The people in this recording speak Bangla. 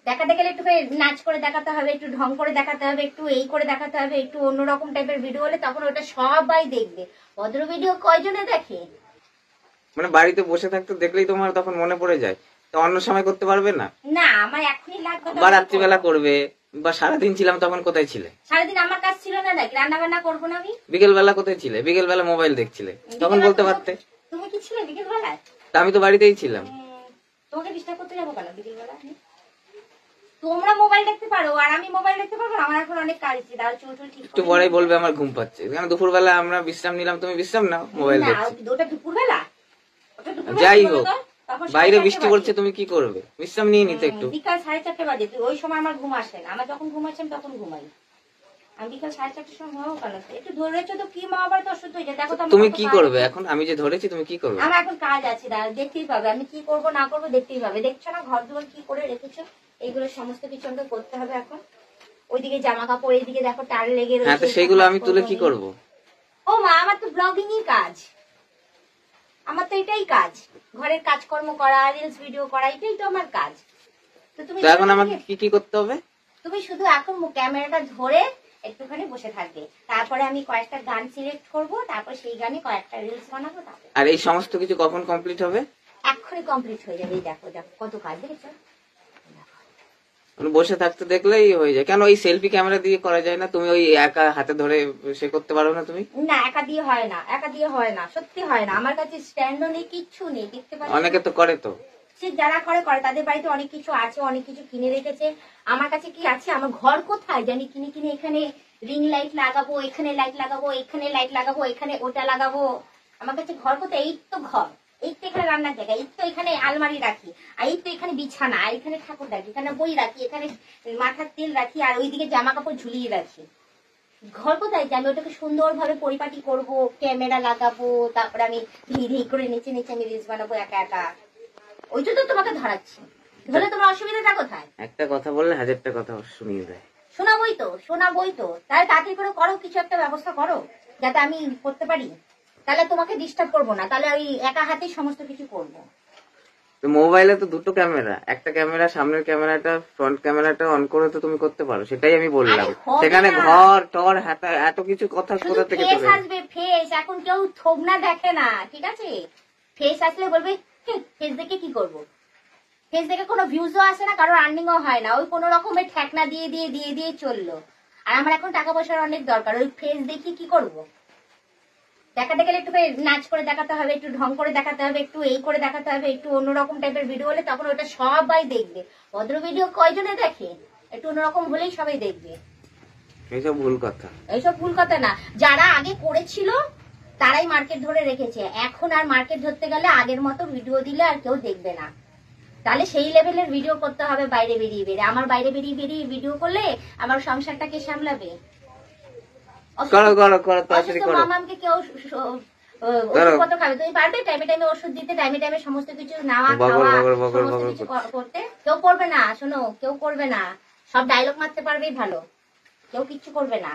দেখাতে গেলে একটু নাচ করে দেখাতে হবে, একটু ঢং করে দেখাতে হবে, একটু এই করে দেখাতে হবে, একটু অন্যরকম টাইপের ভিডিও হলে তখন ওটা সবাই দেখবে। ভদ্র ভিডিও কয়জনে দেখে? মানে বাড়িতে বসে থাকতে দেখলেই তোমার তখন মনে পড়ে যায়, তো অন্য সময় করতে পারবে না? না, আমার এখনই লাগবে। বা রাত্রিবেলা করবে, বা সারাদিন ছিলাম তখন কোথায় ছিলে? সারাদিন আমার কাজ ছিল না নাকি? রান্না বান্না করবো না আমি? বিকেল বেলা কোথায় ছিলে? বিকেল বেলা মোবাইল দেখছিলে, তখন বলতে পারতে। তুমি কি ছিলে বিকেল বেলায়? তা আমি তো বাড়িতেই ছিলাম। তোমাকে ডিস্টার্ব করতে যাবো কেন বিকেল বেলা? তোমরা মোবাইল দেখতে পারো আর আমি মোবাইল দেখতে পারবো? আমার এখন অনেক কাজ আছে। দাঁড়াও, চুল টুল ঠিক একটু পরেই বলবে আমার ঘুম পাচ্ছে, কারণ দুপুর বেলা আমরা বিশ্রাম নিলাম, তুমি বিশ্রাম নাও, মোবাইল দেখছি। ওটা দুপুর বেলা? যাই হোক, বাইরে বৃষ্টি পড়ছে, তুমি কি করবে? বিশ্রাম নিয়ে নিতে একটু। বিকাল 4:30 বাজে, ওই সময় আমার ঘুম আসে না। আমার যখন ঘুম আসে আমি তখন ঘুমাই। আমি বিকাল 4:30 সময় ঘুমাবো কেন? একটু ধরেছো তো কি মা, আবার তো অসুস্থ হয়ে যায়। দেখো তো তুমি কি করবে এখন? আমি যে ধরেছি, তুমি কি করবে? আমার এখন কাজ আছে, দেখতেই পাবে। আমি কি করবো না করবো দেখতেই পাবে। দেখছো না ঘর দুয়ার কি করে রেখেছো? এইগুলো সমস্ত কিছু আমাকে করতে হবে এখন। ওইদিকে জামা কাপড়, এইদিকে দেখো টাল লেগে রয়েছে। হ্যাঁ, তো সেইগুলো আমি তুলে কি করব? ও মা, আমার তো ব্লগিং ই কাজ। আমার তো এটাই কাজ, ঘরের কাজকর্ম করা, রিলস ভিডিও করা, এটাই তো আমার কাজ। তো তুমি এখন আমাকে কি কি করতে হবে? তুমি শুধু এখন ক্যামেরাটা ধরে একটুখানি বসে থাকবে, তারপরে আমি কয়েকটা গান সিলেক্ট করব, তারপর সেই গানে কয়েকটা রিলস বানাবো। আর এই সমস্ত কিছু কখন কমপ্লিট হবে? এক্ষুনি কমপ্লিট হয়ে যাবে। দেখো দেখো কত কাজ, দেখেছো? বসে থাকতে দেখলেই হয়ে যায়। কেন এই সেলফি ক্যামেরা দিয়ে করা যায় না? তুমি ওই একা হাতে ধরে সে করতে পারো না? তুমি না, একা দিয়ে হয় না, একা দিয়ে হয় না, সত্যি হয় না। আমার কাছে স্ট্যান্ডও নেই, কিচ্ছু নেই, দেখতে পাচ্ছ? অনেকে তো করে, তো সে যারা করে করে, তাদের বাড়িতে অনেক কিছু আছে, অনেক কিছু কিনে রেখেছে। আমার কাছে কি আছে? আমার ঘর কোথায় জানি কিনে কিনে এখানে রিং লাইট লাগাবো, এখানে লাইট লাগাবো, এখানে লাইট লাগাবো, এখানে ওটা লাগাবো। আমার কাছে ঘর কোথায়? এই তো ঘর, এই তো এখানে রান্নার জায়গা, এই তো এখানে আলমারি রাখি, আর এই তো এখানে বিছানা, আর এখানে ঠাকুর রাখি, এখানে বই রাখি, এখানে মাথার তেল রাখি, আর ওইদিকে জামা কাপড় ঝুলিয়ে রাখি। ঘর কোথায় যে আমি ওটাকে সুন্দরভাবে পরিপাটি করব, ক্যামেরা লাগাবো, তারপরে আমি ধীরে ধীরে করে নেচে নেচে আমি রিলস বানাবো একা একা। ওই জন্য তোমাকে ধরাচ্ছি। ধরে তোমার অসুবিধাটা কোথায়? একটা কথা বললে হাজারটা কথা শুনিয়ে দেয়। শোনাবই তো। তাহলে তাড়াতাড়ি করে করো, কিছু একটা ব্যবস্থা করো যাতে আমি করতে পারি। তাহলে তোমাকে ডিস্টার্ব করবো না, তাহলে ওই একা হাতেই সমস্ত কিছু করবো। তো মোবাইলে তো দুটো ক্যামেরা, একটা ক্যামেরা সামনের ক্যামেরাটা, ফ্রন্ট ক্যামেরাটা অন করে তো তুমি করতে পারো, সেটাই আমি বললাম। সেখানে ঘর টর হাতা এত কিছু কথা কোথা থেকে ফেস আসবে? ফেস এখন কেউ থোবনা দেখে না, ঠিক আছে? ফেস আসলে বলবে ফেস দেখে কি করবো? ফেস দেখে কোনো ভিউজও আসে না, কারোর আর্নিংও হয় না। ওই কোনো রকমের ঠেকনা দিয়ে দিয়ে দিয়ে দিয়ে চললো। আর আমার এখন টাকা পয়সার অনেক দরকার, ওই ফেস দেখি কি করবো? দেখাতে গেলে একটু নাচ করে দেখাতে হবে, একটু ঢং করে দেখাতে হবে, একটু এই করে দেখাতে হবে, একটু অন্যরকম টাইপের ভিডিও হলে তখন ওটা সবাই দেখবে। ভদ্র ভিডিও কয়জনে দেখে? একটু অন্যরকম হলেই সবাই দেখবে। এইসব ভুল কথা, এইসব ভুল কথা না। যারা আগে করেছিল তারাই মার্কেট ধরে রেখেছে। এখন আর মার্কেট ধরতে গেলে আগের মতো ভিডিও দিলে আর কেউ দেখবে না। তাহলে সেই লেভেলের ভিডিও করতে হবে বাইরে বেরিয়ে বেরিয়ে। আমার বাইরে বেরিয়ে বেরিয়ে ভিডিও করলে আমার সংসারটা কে সামলাবে? মামাকে কেউ ওষুধ খাবে? তুমি পারবে টাইমে টাইমে ওষুধ দিতে, টাইমে টাইমে সমস্ত কিছু নেওয়া খাওয়া সমস্ত কিছু করতে? কেউ করবে না। শোনো, কেউ করবে না। সব ডায়লগ মারতে পারবেই ভালো, কেউ কিচ্ছু করবে না।